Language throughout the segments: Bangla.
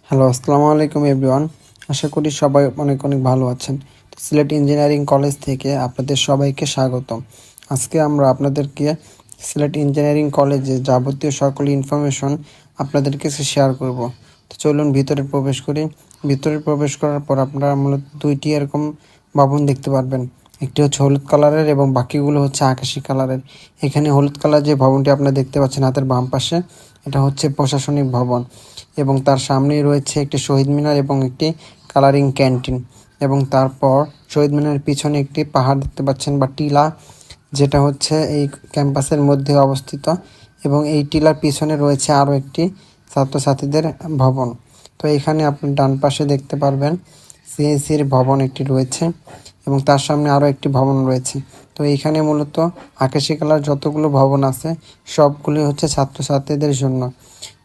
হ্যালো, আসসালামু আলাইকুম এভরিওয়ান। আশা করি সবাই অনেক অনেক ভালো আছেন। তো সিলেট ইঞ্জিনিয়ারিং কলেজ থেকে আপনাদের সবাইকে স্বাগতম। আজকে আমরা আপনাদেরকে সিলেট ইঞ্জিনিয়ারিং কলেজে যাবতীয় সকল ইনফরমেশন আপনাদের কাছে শেয়ার করব। তো চলুন ভিতরে প্রবেশ করি। ভিতরে প্রবেশ করার পর আপনারা মূলত দুইটি এরকম ভবন দেখতে পারবেন। একটি হচ্ছে হলুদ কালারের এবং বাকিগুলো হচ্ছে আকাশি কালারের। এখানে হলুদ কালার যে ভবনটি আপনারা দেখতে পাচ্ছেন হাতের বাম পাশে, এটা হচ্ছে প্রশাসনিক ভবন এবং তার সামনেই রয়েছে একটি শহীদ মিনার এবং একটি কালারিং ক্যান্টিন। এবং তারপর শহীদ মিনারের পিছনে একটি পাহাড় দেখতে পাচ্ছেন বা টিলা, যেটা হচ্ছে এই ক্যাম্পাসের মধ্যে অবস্থিত। এবং এই টিলার পিছনে রয়েছে আরও একটি ছাত্রছাত্রীদের ভবন। তো এখানে আপনি ডান পাশে দেখতে পারবেন সিএসির ভবন একটি রয়েছে এবং তার সামনে আরও একটি ভবন রয়েছে। তো এইখানে মূলত আকাশি কালার যতগুলো ভবন আছে সবগুলি হচ্ছে ছাত্রছাত্রীদের জন্য।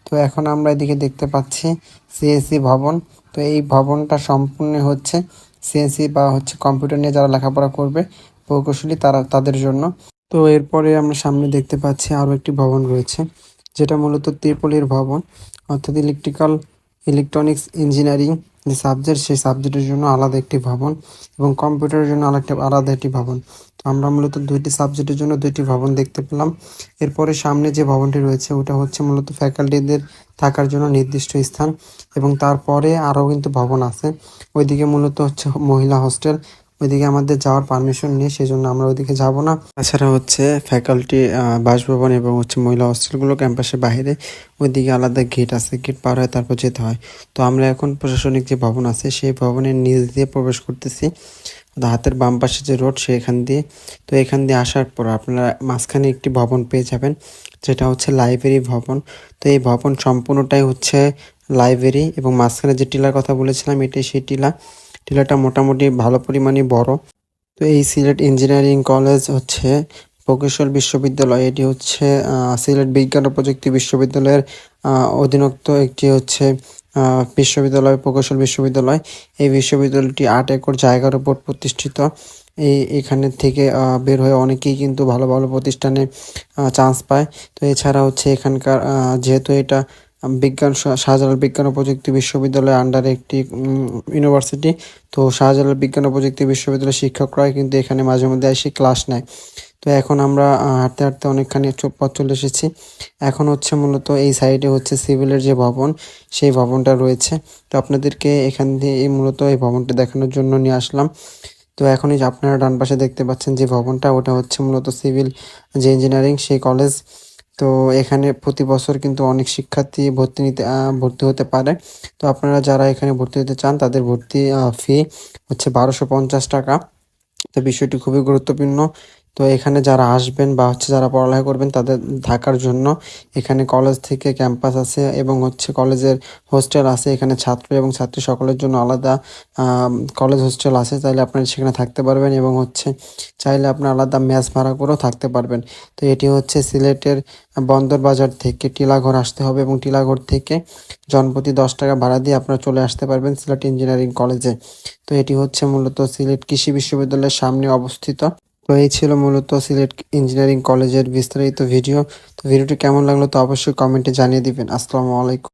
তো এখন আমরা এদিকে দেখতে পাচ্ছি সিএসসি ভবন। তো এই ভবনটা সম্পূর্ণ হচ্ছে সিএসসি বা হচ্ছে কম্পিউটার নিয়ে যারা লেখাপড়া করবে প্রকৌশলী তাদের জন্য। তো এরপরে আমরা সামনে দেখতে পাচ্ছি আরও একটি ভবন রয়েছে, যেটা মূলত ত্রিপলির ভবন, অর্থাৎ ইলেকট্রনিক্স ইঞ্জিনিয়ারিং যে সাবজেক্ট, সেই সাবজেক্টের জন্য আলাদা একটি ভবন এবং কম্পিউটারের জন্য আলাদা একটি ভবন। তো আমরা মূলত দুইটি সাবজেক্টের জন্য দুইটি ভবন দেখতে পেলাম। এরপরে সামনে যে ভবনটি রয়েছে ওটা হচ্ছে মূলত ফ্যাকাল্টিদের থাকার জন্য নির্দিষ্ট স্থান এবং তারপরে আরও কিন্তু ভবন আছে। ওইদিকে মূলত হচ্ছে মহিলা হোস্টেল, ওইদিকে আমাদের যাওয়ার পারমিশন নেই, সেই জন্য আমরা ওইদিকে যাব না। তাছাড়া হচ্ছে ফ্যাকাল্টি বাসভবন এবং হচ্ছে মহিলা হোস্টেলগুলো ক্যাম্পাসের বাইরে, ওইদিকে আলাদা গেট আছে, গেট পার হয়ে তারপর যেতে হয়। তো আমরা এখন প্রশাসনিক যে ভবন আছে সেই ভবনের নিচ দিয়ে প্রবেশ করতেছি। হাতের বাম পাশে যে রোড সেখান দিয়ে। তো এখান দিয়ে আসার পর আপনারা মাঝখানে একটি ভবন পেয়ে যাবেন, যেটা হচ্ছে লাইব্রেরি ভবন। তো এই ভবন সম্পূর্ণটাই হচ্ছে লাইব্রেরি এবং মাঝখানে যে টিলার কথা বলেছিলাম এটাই সেই টিলাটা মোটামুটি ভালো পরিমাণে বড়। তো এই সিলেট ইঞ্জিনিয়ারিং কলেজ হচ্ছে প্রকৌশল বিশ্ববিদ্যালয়। এটি হচ্ছে সিলেট বিজ্ঞান ও প্রযুক্তি বিশ্ববিদ্যালয়ের অধীনস্থ একটি হচ্ছে বিশ্ববিদ্যালয়, প্রকৌশল বিশ্ববিদ্যালয়। এই বিশ্ববিদ্যালয়টি 8 একর জায়গার উপর প্রতিষ্ঠিত। এখানে থেকে বের হয়ে অনেকেই কিন্তু ভালো ভালো প্রতিষ্ঠানে চান্স পায়। তো এছাড়া হচ্ছে এখানকার যেহেতু এটা শাহজালাল বিজ্ঞান ও প্রযুক্তি বিশ্ববিদ্যালয়ের আন্ডারে একটি ইউনিভার্সিটি, তো শাহজালাল বিজ্ঞান ও প্রযুক্তি বিশ্ববিদ্যালয়ের শিক্ষকরা কিন্তু এখানে মাঝে মধ্যে এসে ক্লাস নেয়। তো এখন আমরা হাঁটতে হাঁটতে অনেকখানি পথ চলে এসেছি। এখন হচ্ছে মূলত এই সাইডে হচ্ছে সিভিলের যে ভবন, সেই ভবনটা রয়েছে। তো আপনাদেরকে এখান দিয়ে মূলত এই ভবনটা দেখানোর জন্য নিয়ে আসলাম। তো এখনই যে আপনারা ডান পাশে দেখতে পাচ্ছেন যে ভবনটা, ওটা হচ্ছে মূলত সিভিল যে ইঞ্জিনিয়ারিং সেই কলেজ। তো এখানে প্রতি বছর কিন্তু অনেক শিক্ষার্থী ভর্তি হতে পারে। তো আপনারা যারা এখানে ভর্তি হতে চান তাদের ভর্তি ফি হচ্ছে 1250 টাকা। তো বিষয়টি খুবই গুরুত্বপূর্ণ। তো এখানে যারা আসবেন বা হচ্ছে যারা পড়ালেখা করবেন তাদের থাকার জন্য এখানে কলেজ থেকে ক্যাম্পাস আছে এবং হচ্ছে কলেজের হোস্টেল আছে। এখানে ছাত্র এবং ছাত্রী সকলের জন্য আলাদা কলেজ হোস্টেল আছে, চাইলে আপনারা সেখানে থাকতে পারবেন এবং হচ্ছে চাইলে আপনার আলাদা মেস ভাড়া করেও থাকতে পারবেন। তো এটি হচ্ছে সিলেটের বন্দর বাজার থেকে টিলাগড় আসতে হবে এবং টিলাগড় থেকে জনপ্রতি 10 টাকা ভাড়া দিয়ে আপনারা চলে আসতে পারবেন সিলেট ইঞ্জিনিয়ারিং কলেজে। তো এটি হচ্ছে মূলত সিলেট কৃষি বিশ্ববিদ্যালয়ের সামনে অবস্থিত। তো এই ছিল মূলত সিলেট ইঞ্জিনিয়ারিং কলেজের বিস্তারিত ভিডিও। তো ভিডিওটি কেমন লাগলো তো অবশ্যই কমেন্টে জানিয়ে দিবেন। আসসালামু আলাইকুম।